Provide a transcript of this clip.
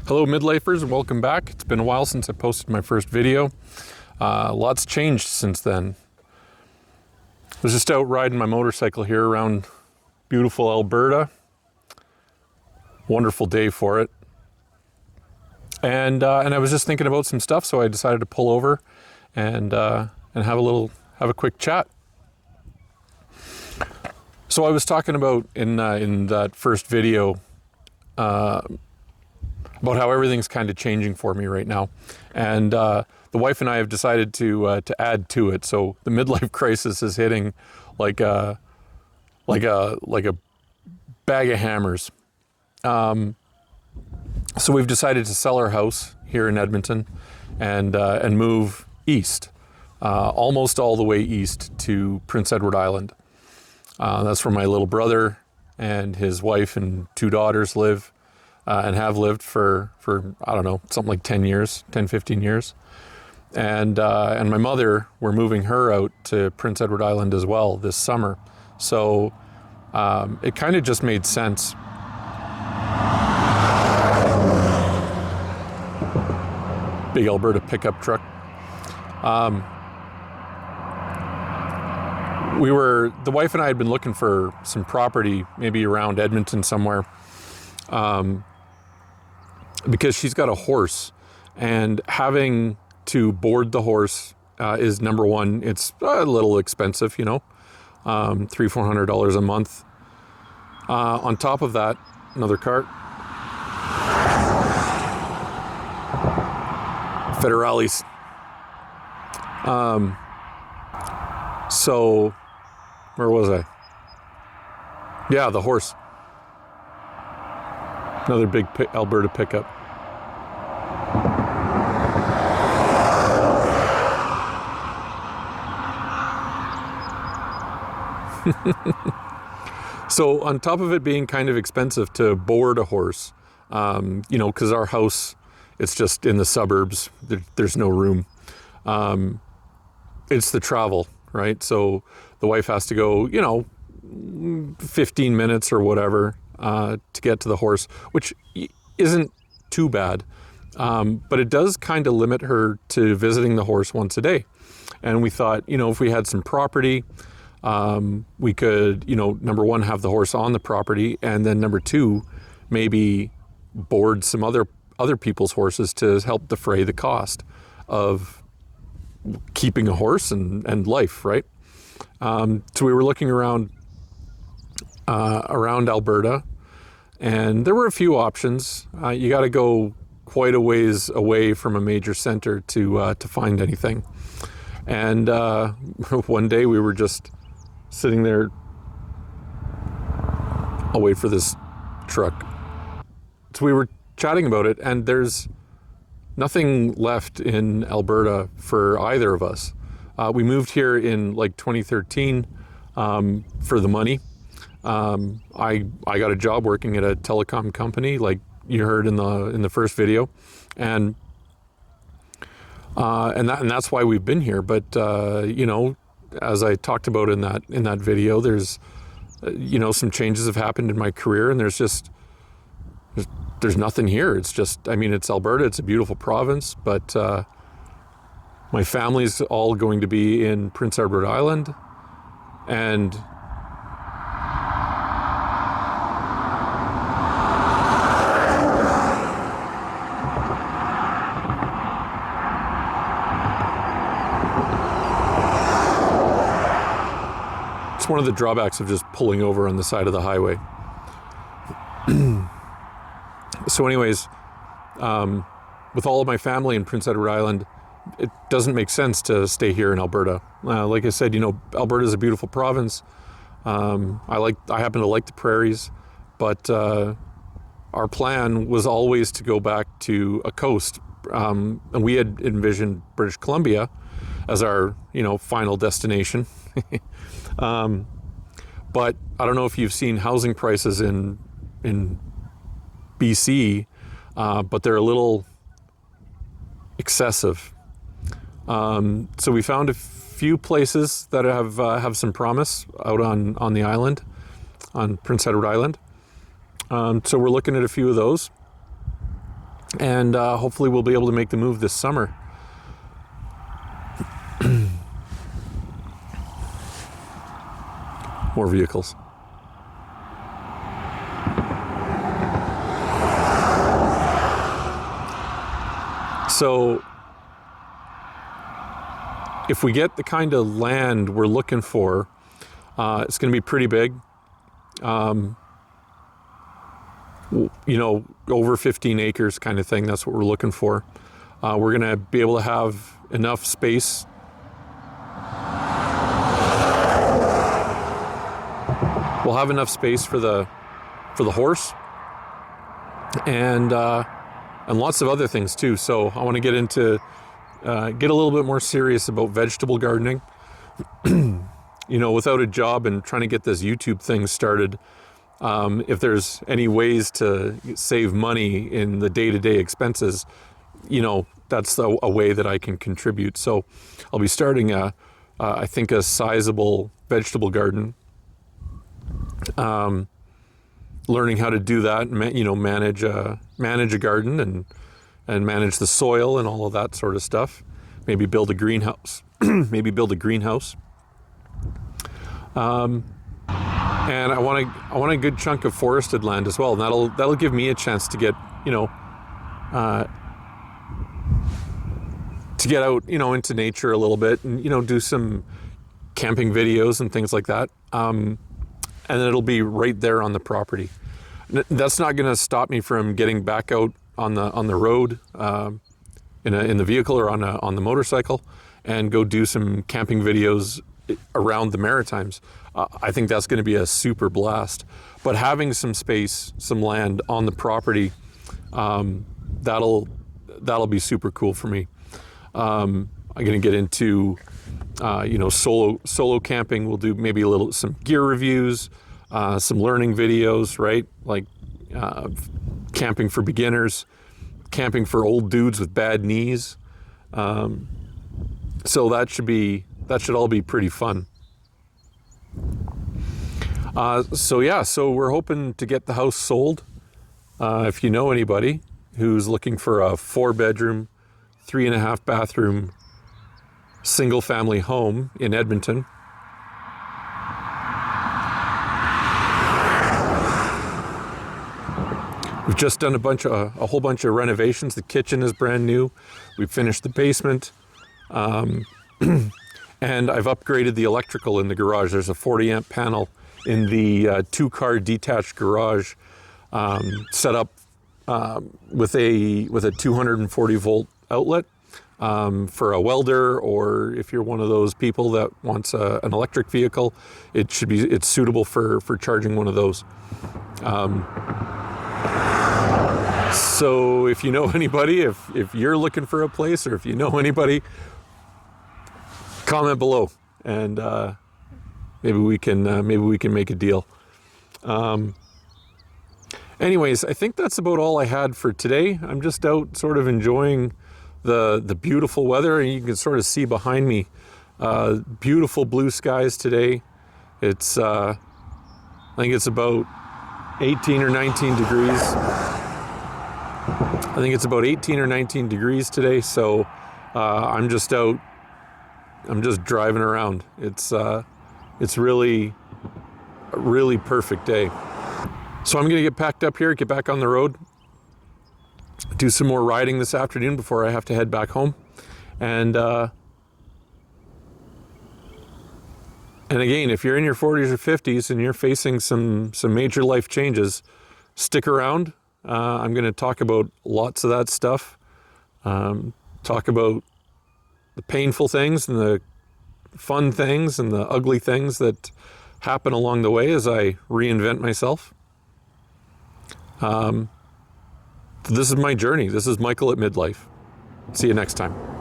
Hello Midlifers and welcome back. It's been a while since I posted my first video. Lots changed since then. I was just out riding my motorcycle here around beautiful Alberta. Wonderful day for it. And I was just thinking about some stuff, so I decided to pull over and have a quick chat. So I was talking about in that first video about how everything's kind of changing for me right now, and the wife and I have decided to add to it. So the midlife crisis is hitting like a bag of hammers. So we've decided to sell our house here in Edmonton and move east, almost all the way east to Prince Edward Island. That's where my little brother and his wife and two daughters live. And have lived for I don't know, something like 10 years, 10, 15 years. And my mother, we're moving her out to Prince Edward Island as well this summer. So it kind of just made sense. Big Alberta pickup truck. The wife and I had been looking for some property, maybe around Edmonton somewhere. Because she's got a horse, and having to board the horse is number one. It's a little expensive, you know, $300-400 a month. On top of that, another cart. Federales. So, where was I? Yeah, the horse. Another big Alberta pickup. So on top of it being kind of expensive to board a horse, you know, because our house, it's just in the suburbs, there's no room. It's the travel, right? So the wife has to go, you know, 15 minutes or whatever to get to the horse, which isn't too bad. But it does kind of limit her to visiting the horse once a day. And we thought, you know, if we had some property, we could, you know, number one, have the horse on the property, and then number two, maybe board some other people's horses to help defray the cost of keeping a horse and life, right? So we were looking around Alberta, and there were a few options. You got to go quite a ways away from a major center to find anything. And one day we were just sitting there. I'll wait for this truck. So we were chatting about it, and there's nothing left in Alberta for either of us. We moved here in like 2013 for the money. I got a job working at a telecom company, like you heard in the first video, and that's why we've been here. But you know, as I talked about in that video, there's you know, some changes have happened in my career, and there's nothing here. It's just, I mean, it's Alberta. It's a beautiful province, but my family's all going to be in Prince Edward Island, and it's one of the drawbacks of just pulling over on the side of the highway. So anyways, with all of my family in Prince Edward Island, it doesn't make sense to stay here in Alberta. Like I said, you know, Alberta is a beautiful province. I happen to like the prairies, but our plan was always to go back to a coast. And we had envisioned British Columbia as our, you know, final destination. But I don't know if you've seen housing prices in BC, but they're a little excessive. So we found a few places that have some promise out on the island, on Prince Edward Island. So we're looking at a few of those. And hopefully we'll be able to make the move this summer. More vehicles. So if we get the kind of land we're looking for, it's going to be pretty big. Over 15 acres kind of thing. That's what we're looking for. We're going to be able to have enough space. We'll have enough space for the horse and lots of other things too. So I want to get into get a little bit more serious about vegetable gardening. Without a job and trying to get this YouTube thing started, if there's any ways to save money in the day-to-day expenses, that's a way that I can contribute. So I'll be starting I think a sizable vegetable garden, learning how to do that, manage a garden and manage the soil and all of that sort of stuff. Maybe build a greenhouse. And I want a good chunk of forested land as well. And that'll give me a chance to get out into nature a little bit and do some camping videos and things like that. And then it'll be right there on the property. That's not going to stop me from getting back out on the road in the vehicle or on the motorcycle and go do some camping videos around the Maritimes. I think that's going to be a super blast. But having some space, some land on the property, that'll be super cool for me. I'm going to get into solo camping. We'll do maybe some gear reviews, some learning videos, right? Like camping for beginners, camping for old dudes with bad knees. So that should all be pretty fun. So we're hoping to get the house sold. If you know anybody who's looking for a 4-bedroom, 3.5 bathroom, single family home in Edmonton, we've just done a whole bunch of renovations. The kitchen is brand new. We've finished the basement. And I've upgraded the electrical in the garage. There's a 40 amp panel in the 2-car detached garage, set up with a 240 volt outlet for a welder, or if you're one of those people that wants an electric vehicle, it's suitable for charging one of those. So if you know anybody, if you're looking for a place, or if you know anybody, comment below, and maybe we can make a deal. Anyways, I think that's about all I had for today. I'm just out sort of enjoying the beautiful weather, and you can sort of see behind me beautiful blue skies today. It's I think it's about 18 or 19 degrees. I think it's about 18 or 19 degrees today, so I'm just out. I'm just driving around. It's really a really perfect day. So I'm going to get packed up here, get back on the road, do some more riding this afternoon before I have to head back home. And again, if you're in your 40s or 50s and you're facing some major life changes, stick around. I'm going to talk about lots of that stuff. Talk about the painful things and the fun things and the ugly things that happen along the way as I reinvent myself. This is my journey. This is Michael at Midlife. See you next time.